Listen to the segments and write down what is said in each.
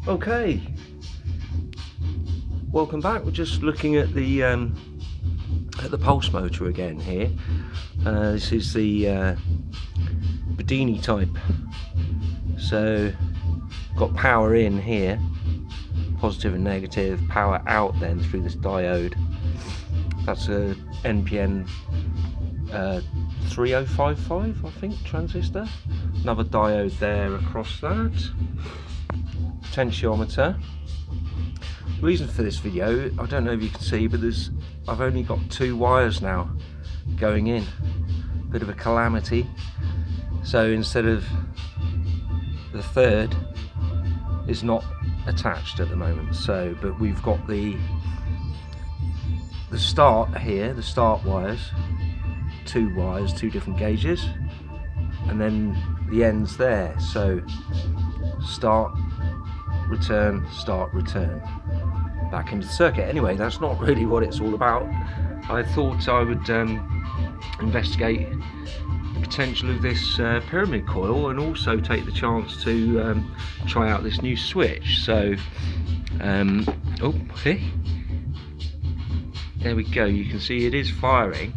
Okay, welcome back. We're just looking at the pulse motor again here. This is the Bedini type. So got power in here, positive and negative, power out then through this diode. That's a NPN 3055, I think, transistor. Another diode there across that. Potentiometer. Reason for this video, I don't know if you can see, but I've only got 2 wires now going in. Bit of a calamity. So instead of the third is not attached at the moment. So, but we've got the start here, the start wires, 2 wires, 2 different gauges, and then the ends there. So start, return, start, return, back into the circuit. Anyway, that's not really what it's all about. I thought I would investigate the potential of this pyramid coil, and also take the chance to try out this new switch. So okay, there we go. You can see it is firing,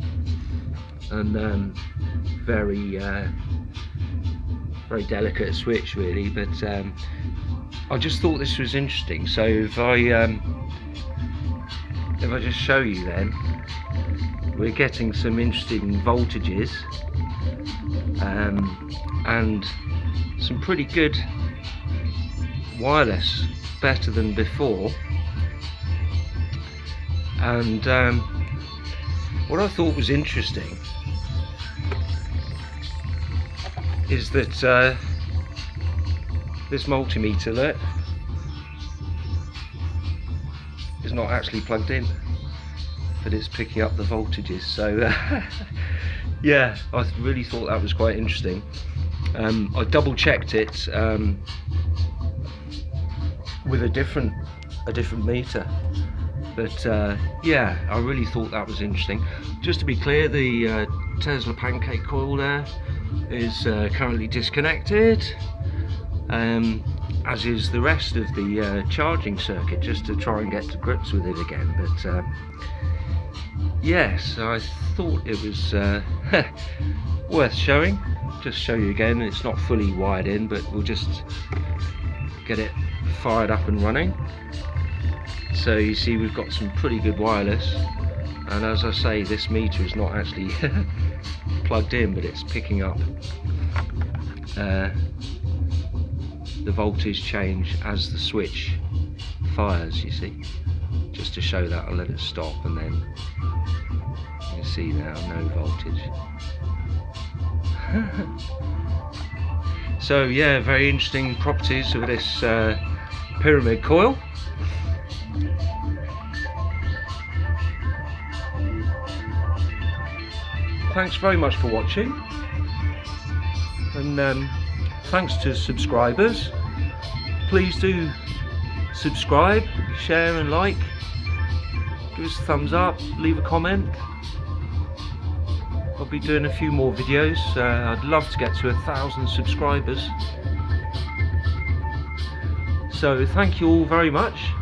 and very delicate switch really, but I just thought this was interesting. So if I just show you, then we're getting some interesting voltages and some pretty good wireless, better than before. And what I thought was interesting is that this multimeter that is not actually plugged in, but it's picking up the voltages. So yeah, I really thought that was quite interesting. I double checked it with a different meter, but yeah, I really thought that was interesting. Just to be clear, the Tesla pancake coil there is currently disconnected, as is the rest of the charging circuit, just to try and get to grips with it again. But yes, I thought it was worth showing. Just show you again. It's not fully wired in, but we'll just get it fired up and running. So you see we've got some pretty good wireless, and as I say, this meter is not actually plugged in, but it's picking up the voltage change as the switch fires, you see. Just to show that, I'll let it stop, and then you see now no voltage. So yeah, very interesting properties of this pyramid coil. Thanks very much for watching, and thanks to subscribers. Please do subscribe, share and like, give us a thumbs up, leave a comment. I'll be doing a few more videos. I'd love to get to 1,000 subscribers. So thank you all very much.